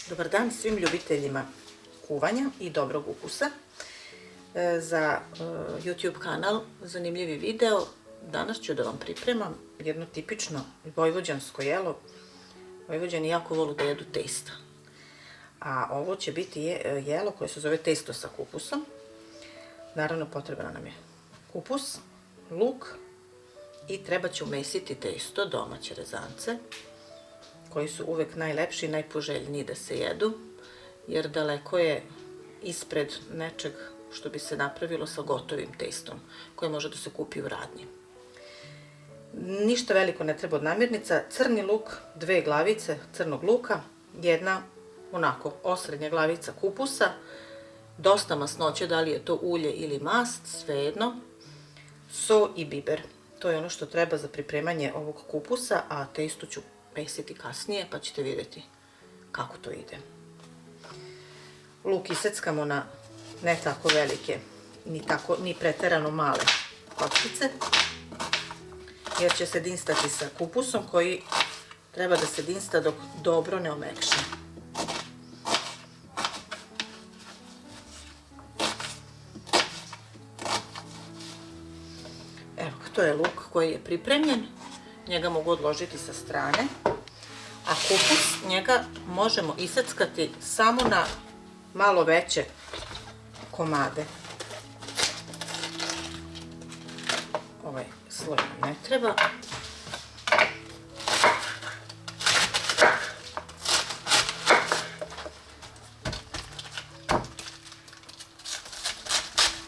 Dobar dan svim ljubiteljima kuvanja i dobrog ukusa. Za YouTube kanal zanimljivi video. Danas ću da vam pripremam jedno tipično vojvođansko jelo. Vojvođani jako vole da jedu testa. A ovo će biti jelo koje se zove testo sa kupusom. Naravno potrebno nam je kupus, luk i treba će umesiti testo, domaće rezance, koji su uvek najlepši i najpoželjniji da se jedu, jer daleko je ispred nečeg što bi se napravilo sa gotovim testom, koje može da se kupi u radnji. Ništa veliko ne treba od namirnica. Crni luk, 2 glavice crnog luka, jedna onako osrednja glavica kupusa, dosta masnoće, da li je to ulje ili mast, svejedno, so i biber. To je ono što treba za pripremanje ovog kupusa, a testo ću mesiti kasnije pa ćete vidjeti kako to ide. Luk iseckamo na ne tako velike, ni preterano male kockice, jer će se dinstati sa kupusom koji treba da se dinsta dok dobro ne omekša. Evo, to je luk koji je pripremljen, njega mogu odložiti sa strane, a kupus, njega možemo iseckati samo na malo veće komade. Ovaj sloj ne treba.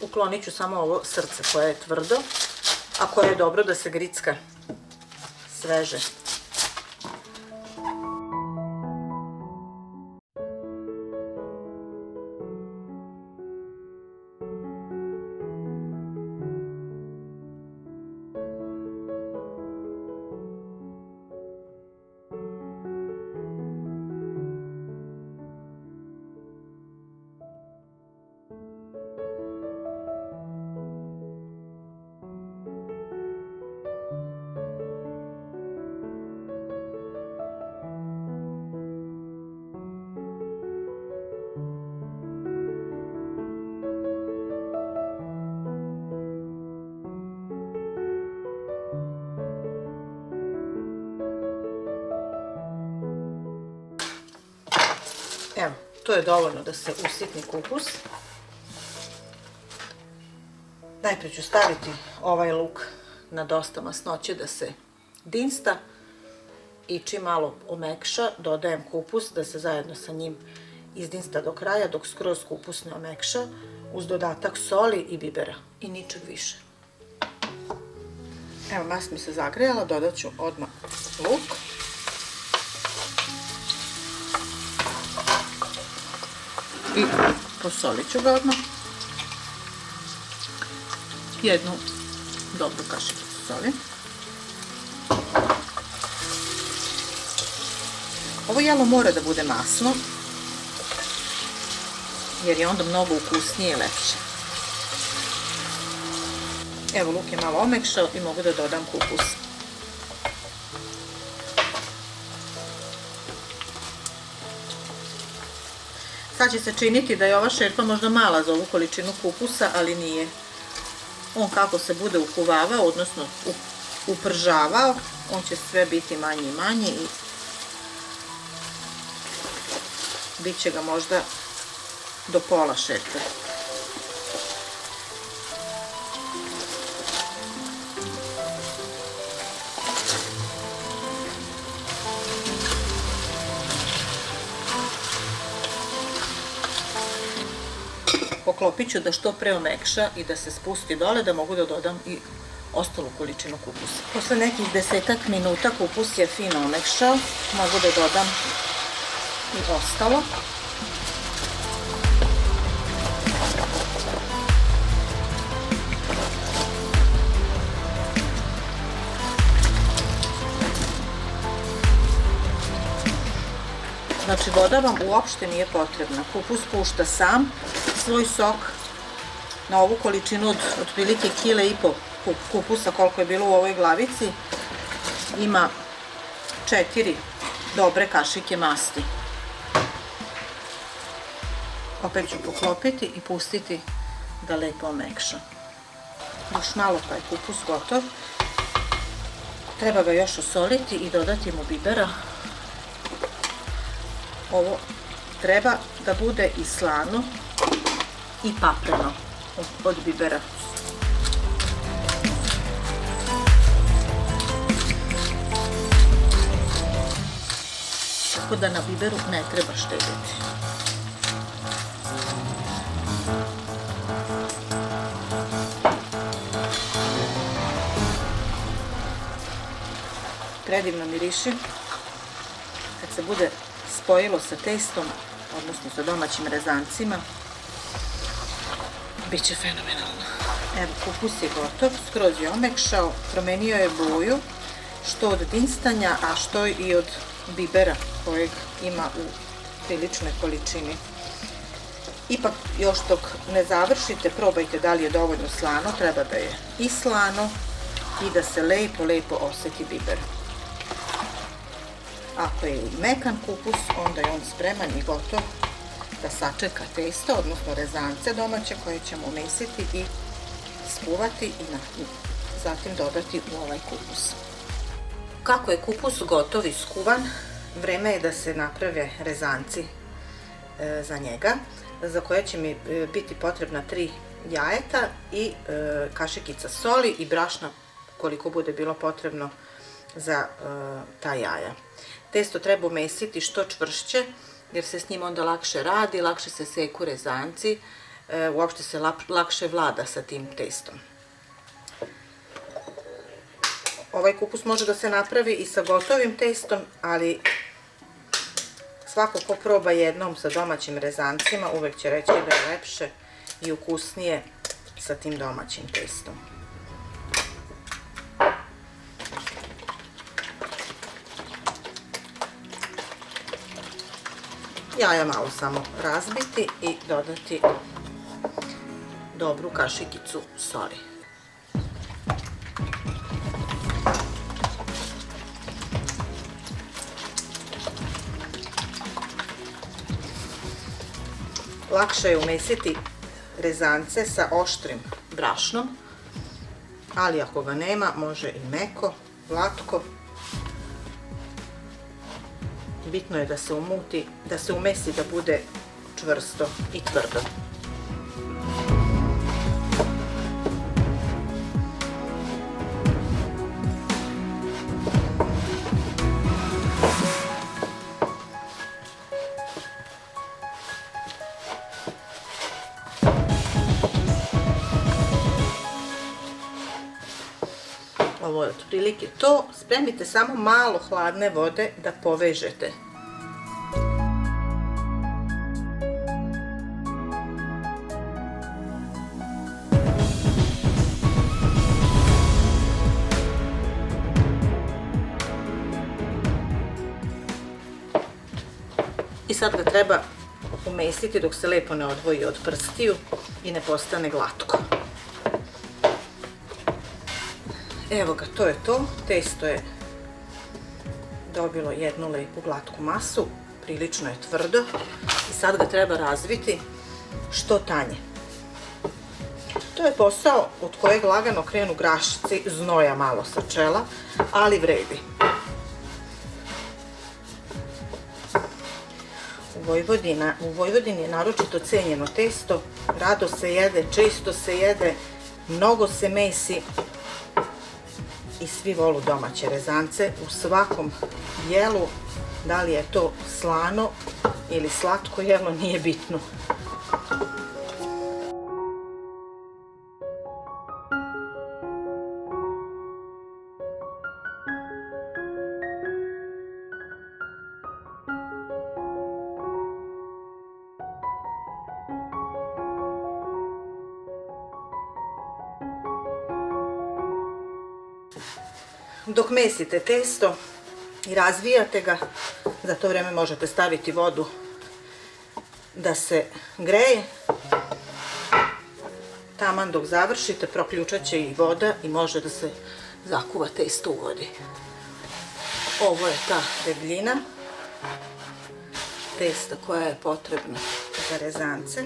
Uklonit ću samo ovo srce koje je tvrdo, a koje je dobro da se gricka sveže. Evo, to je dovoljno da se usitni kupus. Najprije ću staviti ovaj luk na dosta masnoće da se dinsta i čim malo omekša dodajem kupus da se zajedno sa njim izdinsta do kraja dok skroz kupus ne omekša, uz dodatak soli i bibera i ničeg više. Evo, mast mi se zagrejala, dodat ću odmah luk. I posolit ću ga odmah. Jednu dobru kašiku soli. Ovo jelo mora da bude masno, jer je onda mnogo ukusnije i lepše. Evo, luk je malo omekšao i mogu da dodam kupus. Sad će se činiti da je ova šerpa možda mala za ovu količinu kupusa, ali nije. On kako se bude ukuvavao, odnosno upržavao, on će sve biti manji i manji i bit će ga možda do pola šerpe. Poklopit ću da što pre omekša i da se spusti dole, da mogu da dodam i ostalu količinu kupusa. Posle nekih 10 minuta kupus je fino omekšao, mogu da dodam i ostalo. Znači, voda vam uopšte nije potrebna. Kupus pušta sam svoj sok. Na ovu količinu od otprilike 1,5 kg kupusa, koliko je bilo u ovoj glavici, ima 4 dobre kašike masti. Opet ću poklopiti i pustiti da lepo omekša. Još malo pa je kupus gotov. Treba ga još osoliti i dodati mu bibera. Ovo treba da bude i slano i papreno od bibera. Tako da na biberu ne treba štediti. Predivno miriši. Kad se bude spojilo sa testom, odnosno sa domaćim rezancima, bit će fenomenalno. Evo, kupus je gotov, skroz je omekšao, promenio je boju, što od dinstanja, a što i od bibera kojeg ima u priličnoj količini. Ipak, još dok ne završite, probajte da li je dovoljno slano, treba da je i slano i da se lepo osjeti biber. Ako je i mekan kupus, onda je on spreman i gotov da sačeka testo, odnosno rezance domaće koje ćemo umesiti i skuvati i zatim dodati u ovaj kupus. Kako je kupus gotov i skuvan, vreme je da se naprave rezanci za njega, za koje će mi biti potrebna 3 jajeta i kašikica soli i brašna koliko bude bilo potrebno za ta jaja. Testo treba umesiti što čvršće jer se s njim onda lakše radi, lakše se seku rezanci, uopšte se lakše vlada sa tim testom. Ovaj kupus može da se napravi i sa gotovim testom, ali svako ko proba jednom sa domaćim rezancima uvek će reći da je lepše i ukusnije sa tim domaćim testom. Jaja malo samo razbiti i dodati dobru kašikicu soli. Lakše je umesiti rezance sa oštrim brašnom, ali ako ga nema, može i meko, glatko. Bitno je da se umuti, da se umesi da bude čvrsto i tvrdo. Ovo je otprilike to. Spremite samo malo hladne vode da povežete. I sad ga treba umestiti dok se lepo ne odvoji od prstiju i ne postane glatko. Evo ga, to je to. Testo je dobilo jednu lepu glatku masu, prilično je tvrdo i sad ga treba razviti što tanje. To je posao od kojeg lagano krenu grašci, znoja malo sa čela, ali vredi. U Vojvodini je naročito cenjeno testo, rado se jede, često se jede, mnogo se mesi i svi volu domaće rezance u svakom jelu, da li je to slano ili slatko jelo, nije bitno. Dok mesite testo i razvijate ga, za to vreme možete staviti vodu da se greje. Taman dok završite, proključat će i voda i može da se zakuva testo u vodi. Ovo je ta debljina. testa koja je potrebna za rezance.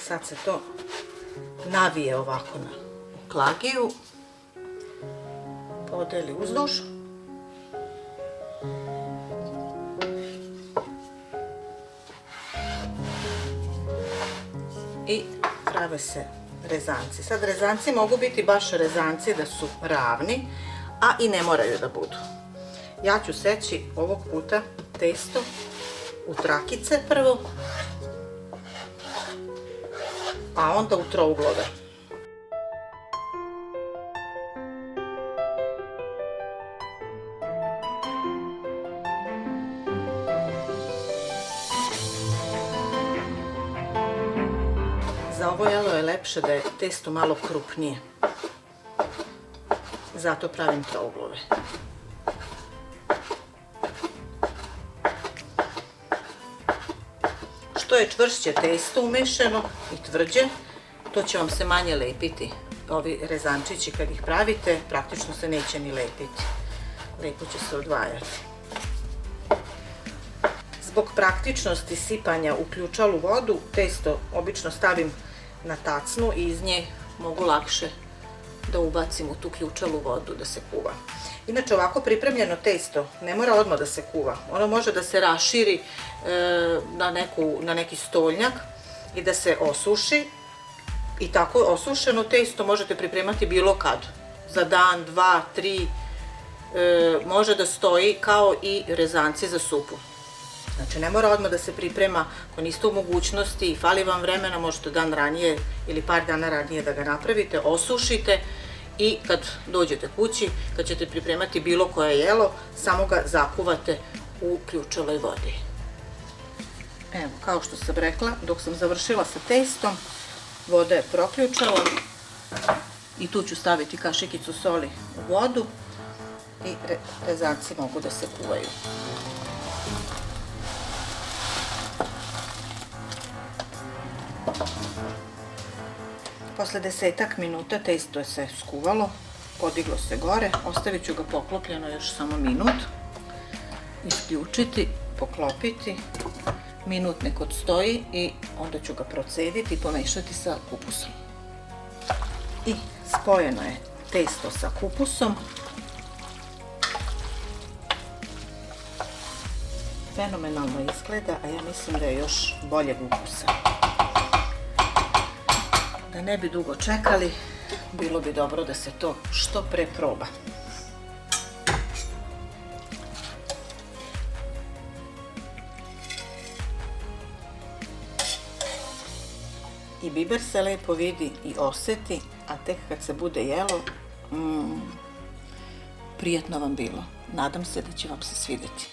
Sad se to navije ovako na klagiju, podeli uzduž i prave se rezanci. Sad rezanci mogu biti baš rezanci da su ravni, a i ne moraju da budu. Ja ću seći ovog puta testo u trakice prvo, a onda u trouglove. Za ovo jelo je lepše da je testo malo krupnije. Zato pravim trouglove. Što je čvršće testo umešano i tvrđe, to će vam se manje lepiti. Ovi rezančići kad ih pravite, praktično se neće ni lepiti. Lepo će se odvajati. Zbog praktičnosti sipanja u ključalu vodu, testo obično stavim na tacnu i iz nje mogu lakše da ubacim u tu ključalu vodu da se kuva. Inače, ovako pripremljeno testo ne mora odmah da se kuva. Ono može da se raširi na neki stoljnjak i da se osuši. I tako osušeno testo možete pripremati bilo kad. Za dan, 2, 3, može da stoji kao i rezanci za supu. Znači, ne mora odmah da se priprema, ako niste u mogućnosti i fali vam vremena, možete dan ranije ili par dana ranije da ga napravite, osušite i kad dođete kući, kad ćete pripremati bilo koje jelo, samo ga zakuvate u ključaloj vodi. Evo, kao što sam rekla, dok sam završila sa testom, voda je proključala i tu ću staviti kašikicu soli u vodu i rezanci mogu da se kuvaju. Posle 10-ak minuta testo se skuvalo, podiglo se gore, ostavit ću ga poklopljeno još samo minut, isključiti, poklopiti, minut nek odstoji i onda ću ga procediti i pomešati sa kupusom. I spojeno je testo sa kupusom. Fenomenalno izgleda, a ja mislim da je još boljeg ukusa. Da ne bi dugo čekali, bilo bi dobro da se to što pre proba. I biber se lepo vidi i osjeti, a tek kad se bude jelo, prijetno vam bilo. Nadam se da će vam se svidjeti.